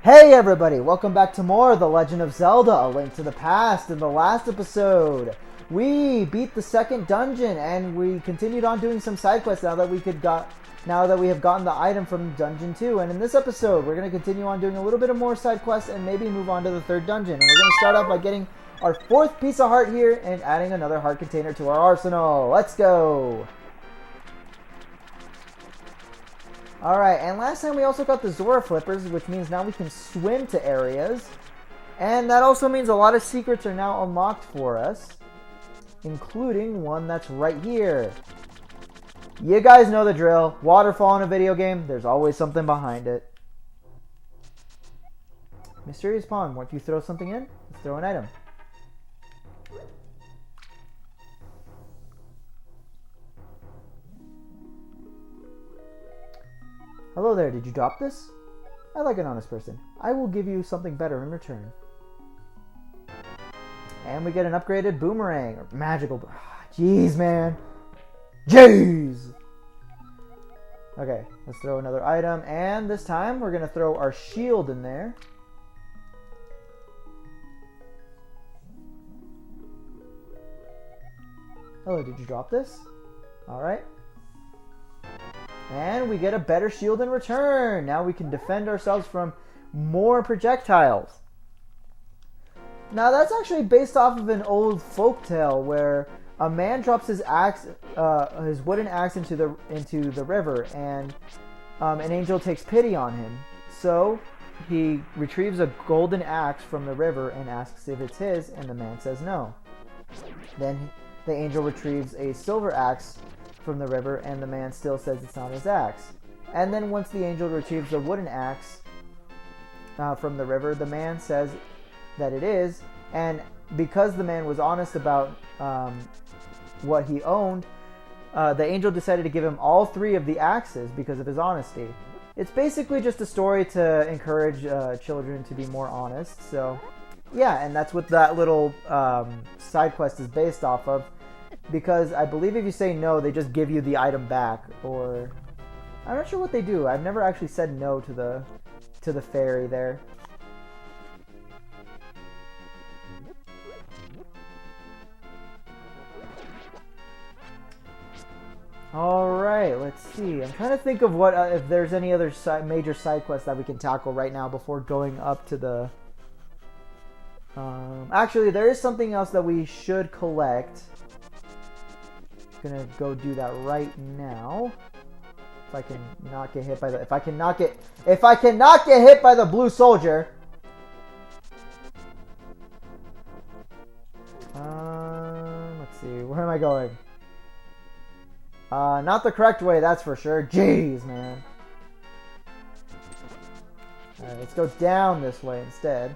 Hey everybody, welcome back to more of The Legend of Zelda, A Link to the Past. In the last episode, we beat the second dungeon and we continued on doing some side quests now that we have gotten the item from Dungeon 2. And in this episode, we're going to continue on doing a little bit of more side quests and maybe move on to the third dungeon. And we're going to start off by getting our fourth piece of heart here and adding another heart container to our arsenal. Let's go! Alright, and last time we also got the Zora Flippers, which means now we can swim to areas. And that also means a lot of secrets are now unlocked for us, including one that's right here. You guys know the drill. Waterfall in a video game, there's always something behind it. Mysterious pond. Once you throw something in, let's throw an item. Hello there, did you drop this? I like an honest person. I will give you something better in return. And we get an upgraded boomerang. Or magical... Jeez, man. Jeez! Okay, let's throw another item. And this time, we're going to throw our shield in there. Hello, did you drop this? Alright. And we get a better shield in return. Now we can defend ourselves from more projectiles. Now that's actually based off of an old folktale where a man drops his axe, his wooden axe into the river, and an angel takes pity on him. So he retrieves a golden axe from the river and asks if it's his, and the man says no. Then the angel retrieves a silver axe from the river, and the man still says it's not his axe. And then once the angel retrieves the wooden axe from the river, the man says that it is, and because the man was honest about what he owned, the angel decided to give him all three of the axes because of his honesty. It's basically just a story to encourage children to be more honest. So yeah, and that's what that little side quest is based off of. Because I believe if you say no, they just give you the item back, or I'm not sure what they do. I've never actually said no to the fairy there. All right, let's see. I'm trying to think of what if there's any other major side quests that we can tackle right now before going up to the. Actually, there is something else that we should collect. Gonna go do that right now. If I can not get hit by the if I cannot get hit by the blue soldier. Let's see, where am I going? Not the correct way, that's for sure. Jeez, man. Alright, let's go down this way instead.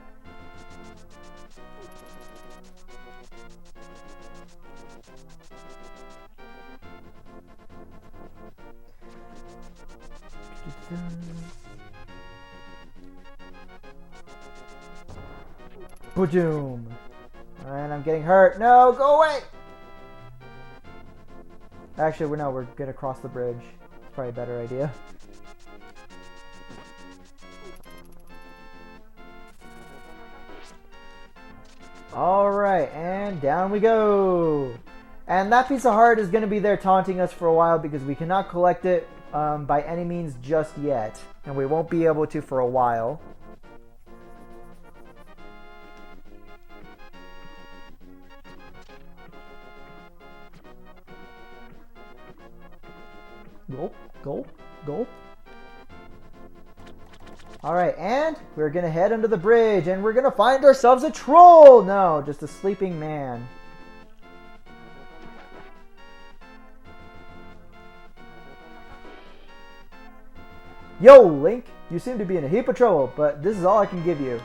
Boom! And I'm getting hurt. No, go away! Actually, we're gonna cross the bridge. It's probably a better idea. Alright, and down we go! And that piece of heart is gonna be there taunting us for a while because we cannot collect it by any means just yet. And we won't be able to for a while. Go. Alright, and we're gonna head under the bridge and we're gonna find ourselves a troll! No, just a sleeping man. Yo, Link, you seem to be in a heap of trouble, but this is all I can give you.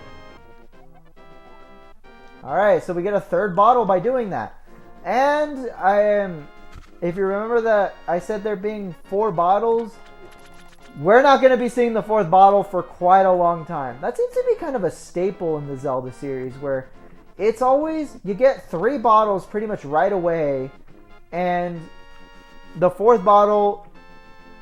Alright, so we get a third bottle by doing that. And if you remember that I said there being 4 bottles, we're not going to be seeing the 4th bottle for quite a long time. That seems to be kind of a staple in the Zelda series where it's always, you get 3 bottles pretty much right away, and the 4th bottle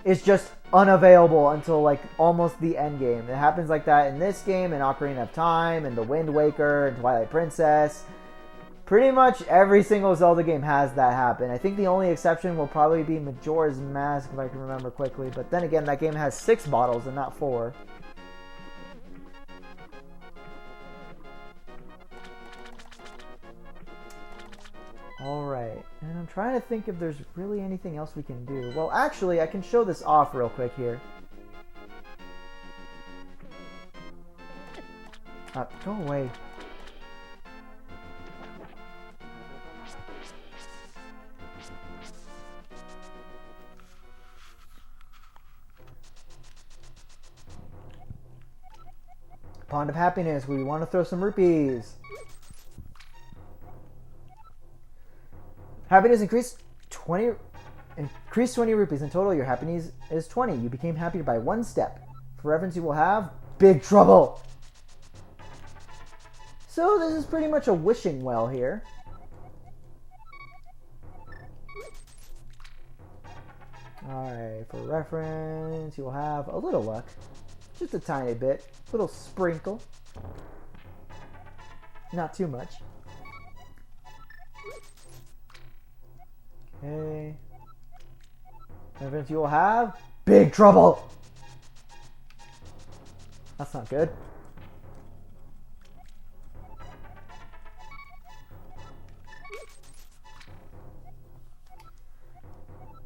is just unavailable until like almost the end game. It happens like that in this game, in Ocarina of Time, and the Wind Waker, and Twilight Princess. Pretty much every single Zelda game has that happen. I think the only exception will probably be Majora's Mask, if I can remember quickly. But then again, that game has 6 bottles and not 4. Alright, and I'm trying to think if there's really anything else we can do. Well, actually, I can show this off real quick here. Go away. Pond of Happiness, we want to throw some rupees. Happiness increased 20 rupees. In total, your happiness is 20. You became happier by 1 step. For reference, you will have big trouble. So this is pretty much a wishing well here. Alright, for reference, you will have a little luck. Just a tiny bit. Little sprinkle. Not too much. Okay. Reference, you will have big trouble. That's not good.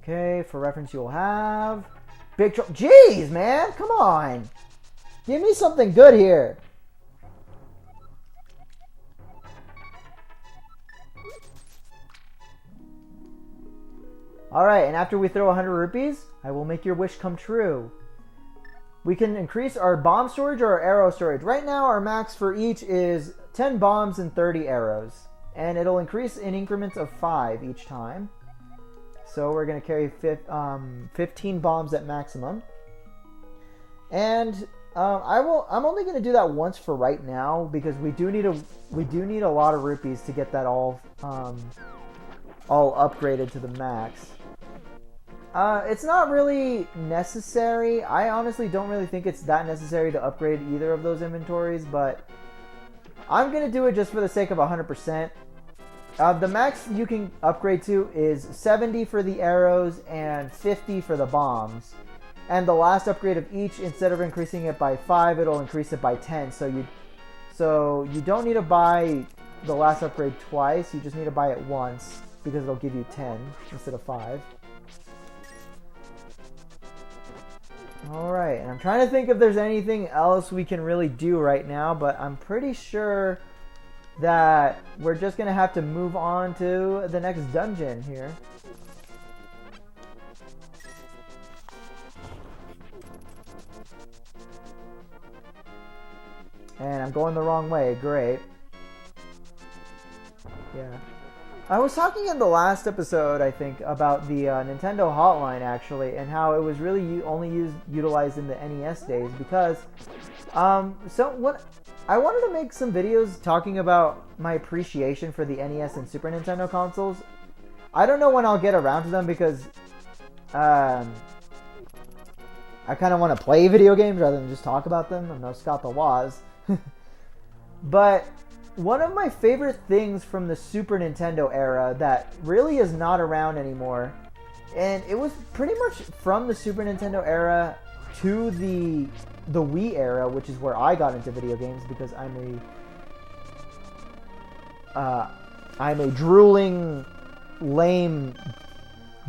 Okay, for reference, you will have big trouble. Jeez, man, come on. Give me something good here. Alright, and after we throw 100 rupees, I will make your wish come true. We can increase our bomb storage or our arrow storage. Right now, our max for each is 10 bombs and 30 arrows. And it'll increase in increments of 5 each time. So we're going to carry 15 bombs at maximum. And I'm only going to do that once for right now, because we do need a lot of rupees to get that all upgraded to the max. It's not really necessary. I honestly don't really think it's that necessary to upgrade either of those inventories, but I'm going to do it just for the sake of 100%. The max you can upgrade to is 70 for the arrows and 50 for the bombs. And the last upgrade of each, instead of increasing it by 5, it'll increase it by 10. So you don't need to buy the last upgrade twice. You just need to buy it once, because it'll give you 10 instead of 5. Alright, and I'm trying to think if there's anything else we can really do right now, but I'm pretty sure that we're just going to have to move on to the next dungeon here. And I'm going the wrong way. Great. Yeah. I was talking in the last episode, I think, about the Nintendo Hotline, actually, and how it was really only utilized in the NES days, because I wanted to make some videos talking about my appreciation for the NES and Super Nintendo consoles. I don't know when I'll get around to them, because I kind of want to play video games rather than just talk about them. I'm no Scott the Woz. But one of my favorite things from the Super Nintendo era that really is not around anymore, and it was pretty much from the Super Nintendo era to the Wii era, which is where I got into video games, because I'm a drooling, lame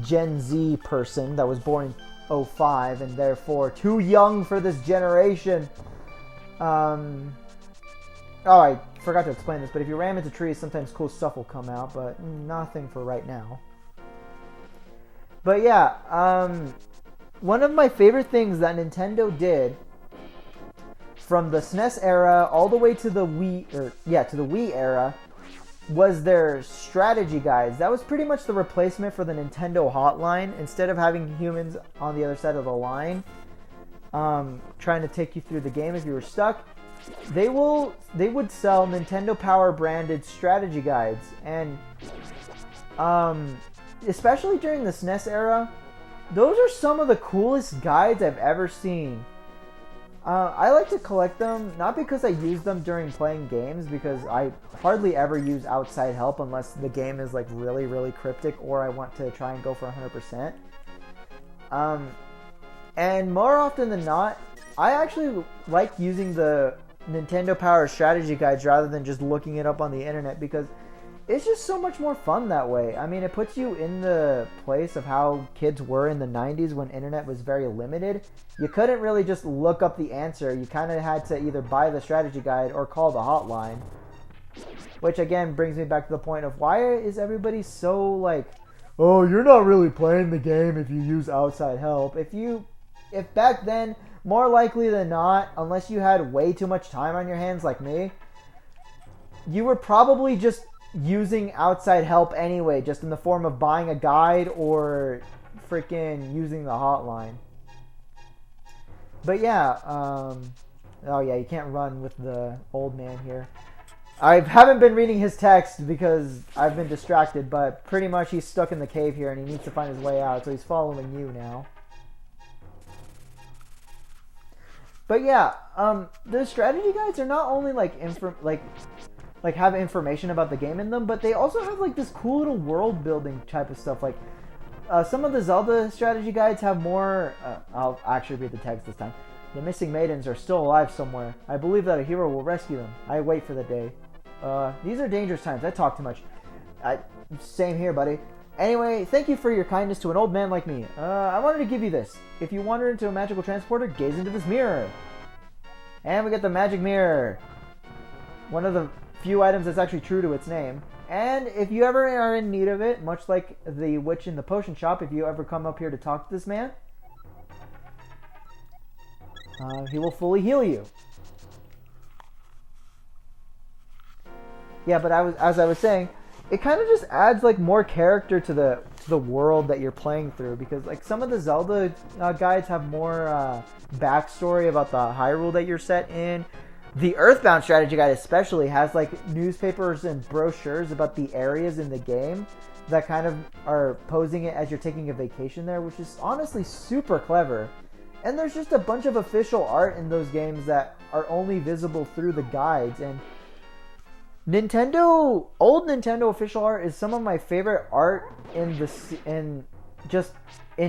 Gen Z person that was born in 05 and therefore too young for this generation. Oh, I forgot to explain this, but if you ram into trees, sometimes cool stuff will come out, but nothing for right now. But yeah, one of my favorite things that Nintendo did from the SNES era all the way to the Wii era was their strategy guides. That was pretty much the replacement for the Nintendo Hotline. Instead of having humans on the other side of the line trying to take you through the game if you were stuck, they would sell Nintendo Power branded strategy guides. And especially during the SNES era, those are some of the coolest guides I've ever seen. I like to collect them, not because I use them during playing games, because I hardly ever use outside help unless the game is like really, really cryptic or I want to try and go for 100%. And more often than not, I actually like using the Nintendo Power strategy guides rather than just looking it up on the internet, because it's just so much more fun that way. I mean, it puts you in the place of how kids were in the 90s when internet was very limited. You couldn't really just look up the answer. You kind of had to either buy the strategy guide or call the hotline. Which again brings me back to the point of why is everybody so like, oh, you're not really playing the game if you use outside help. If back then, more likely than not, unless you had way too much time on your hands like me, you were probably just using outside help anyway, just in the form of buying a guide or freaking using the hotline. But yeah, oh yeah, you can't run with the old man here. I haven't been reading his text because I've been distracted, but pretty much he's stuck in the cave here and he needs to find his way out, so he's following you now. But yeah, the strategy guides are not only like have information about the game in them, but they also have like this cool little world building type of stuff. Like some of the Zelda strategy guides have more. I'll actually read the text this time. The missing maidens are still alive somewhere. I believe that a hero will rescue them. I wait for the day. These are dangerous times. I talk too much. Same here, buddy. Anyway, thank you for your kindness to an old man like me. I wanted to give you this. If you wander into a magical transporter, gaze into this mirror. And we get the magic mirror. One of the few items that's actually true to its name. And if you ever are in need of it, much like the witch in the potion shop, if you ever come up here to talk to this man, he will fully heal you. Yeah, but as I was saying, it kind of just adds like more character to the world that you're playing through, because like some of the Zelda guides have more backstory about the Hyrule that you're set in. The Earthbound strategy guide especially has like newspapers and brochures about the areas in the game that kind of are posing it as you're taking a vacation there, which is honestly super clever. And there's just a bunch of official art in those games that are only visible through the guides. And old Nintendo official art is some of my favorite art in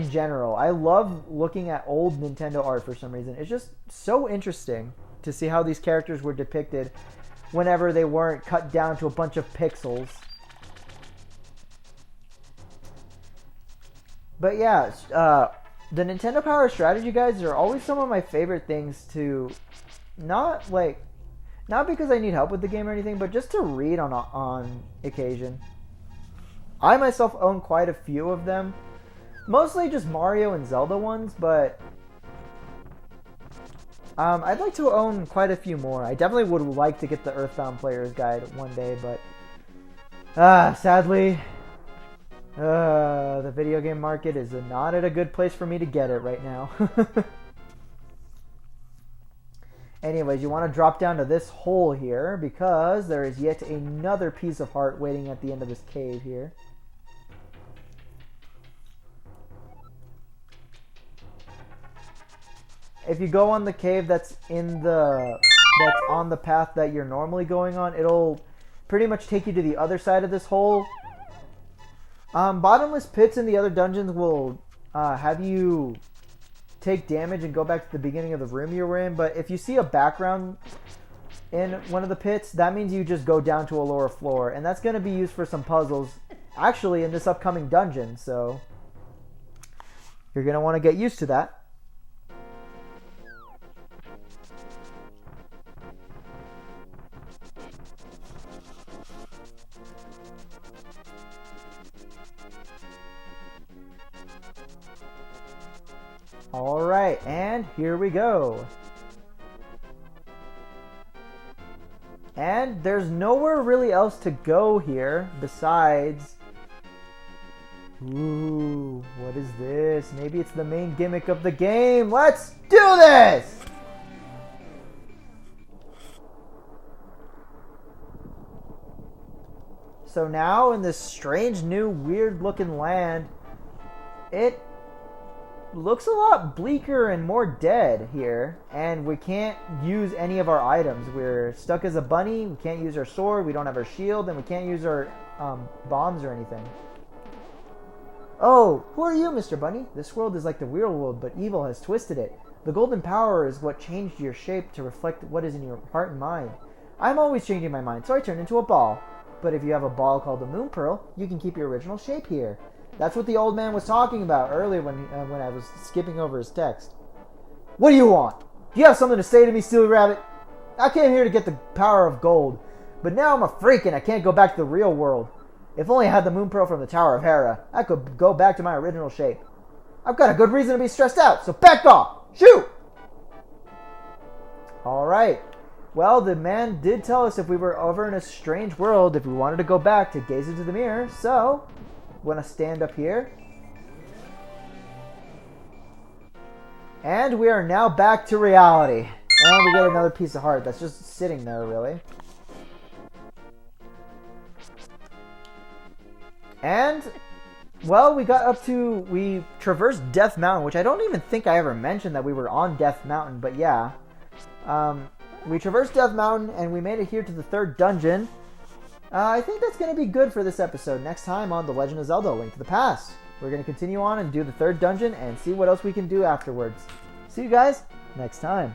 general. I love looking at old Nintendo art for some reason. It's just so interesting to see how these characters were depicted whenever they weren't cut down to a bunch of pixels. But yeah, the Nintendo Power strategy guides are always some of my favorite things to not because I need help with the game or anything, but just to read on occasion. I myself own quite a few of them, mostly just Mario and Zelda ones, but I'd like to own quite a few more. I definitely would like to get the Earthbound Player's Guide one day, but sadly, the video game market is not at a good place for me to get it right now. Anyways, you want to drop down to this hole here because there is yet another piece of heart waiting at the end of this cave here. If you go on the cave that's on the path that you're normally going on, it'll pretty much take you to the other side of this hole. Bottomless pits in the other dungeons will have you take damage and go back to the beginning of the room you were in, but if you see a background in one of the pits, that means you just go down to a lower floor, and that's going to be used for some puzzles actually in this upcoming dungeon, so you're going to want to get used to that. Alright, and here we go. And there's nowhere really else to go here besides... Ooh, what is this? Maybe it's the main gimmick of the game. Let's do this! So now in this strange new weird looking land, it looks a lot bleaker and more dead here, and we can't use any of our items. We're stuck as a bunny, we can't use our sword, we don't have our shield, and we can't use our bombs or anything. Oh, who are you, Mr. Bunny? This world is like the real world, but evil has twisted it. The golden power is what changed your shape to reflect what is in your heart and mind. I'm always changing my mind, so I turn into a ball. But if you have a ball called the Moon Pearl, you can keep your original shape here. That's what the old man was talking about earlier when I was skipping over his text. What do you want? Do you have something to say to me, silly rabbit? I came here to get the power of gold, but now I'm a freak and I can't go back to the real world. If only I had the Moon Pearl from the Tower of Hera, I could go back to my original shape. I've got a good reason to be stressed out, so back off! Shoot! Alright. Well, the man did tell us if we were over in a strange world, if we wanted to go back to gaze into the mirror, so I'm going to stand up here. And we are now back to reality. And we get another piece of heart that's just sitting there, really. And, well, we traversed Death Mountain, which I don't even think I ever mentioned that we were on Death Mountain, but yeah. We traversed Death Mountain, and we made it here to the third dungeon. I think that's going to be good for this episode. Next time on The Legend of Zelda: A Link to the Past, we're going to continue on and do the third dungeon and see what else we can do afterwards. See you guys next time.